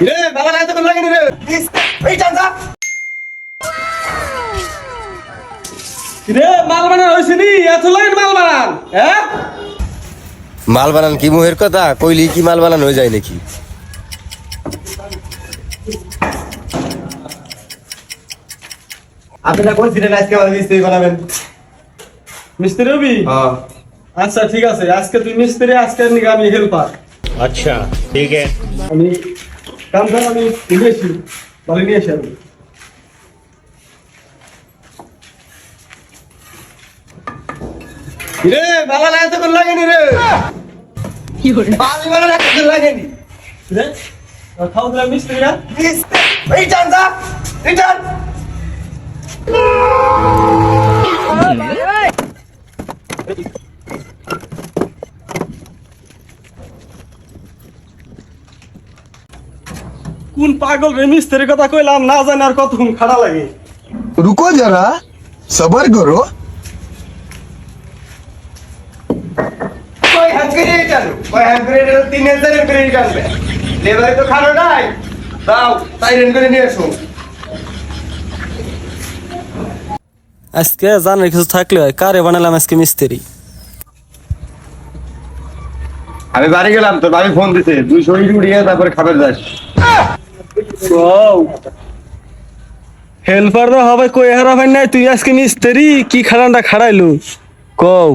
রে বাবা না তো লাগেনি রে এই চাচা রে মাল বানান হইছে নি এত লাইন মাল বানান হ্যাঁ মাল বানান কি মুহের কথা কইলি কি মাল বানান হয়ে যায় নাকি? আপনারা কইছিলেন আজকে আমাদের মিস্ত্রি বানাবেন মিস্ত্রি হবি হ্যাঁ আচ্ছা ঠিক আছে আজকে তুই মিস্ত্রি আজকে নিয়ে আমি হেল্পার अच्छा ठीक है। আমি কাম কর আমি নিয়েছি বলে নিয়ে এসে আমি রে বাবা না তো লাগেনি রে কি করে বাবা বাবা না তো লাগেনি রে খাও দিলাম মিস্ত্রিরা এই চান্দা এই চান কোন পাগল রে মিস্ত্রির কথা কইলাম না জানি আর কতক্ষণ খাড়া লাগে रुको जरा सबर करो। কই হাঙ্গরি চালু কই হাঙ্গরি 3000 এর ক্রেডিট আনবে লেবারে তো খানো নাই দাও সাইরেন করে নিয়ে এসো আজকে জানার কিছু থাকলে হয় কারে বানালাম আজকে মিস্ত্রি আমি বাড়ি গেলাম তোর ভাবি ফোন দিতে 200 ইট উড়িয়ে তারপরে খাবার যাস হেল্পার তো হবে কই হারা ভাই নাই তুই আজকে মিস্ত্রি কি খাড়ানটা খাড়াইলু কও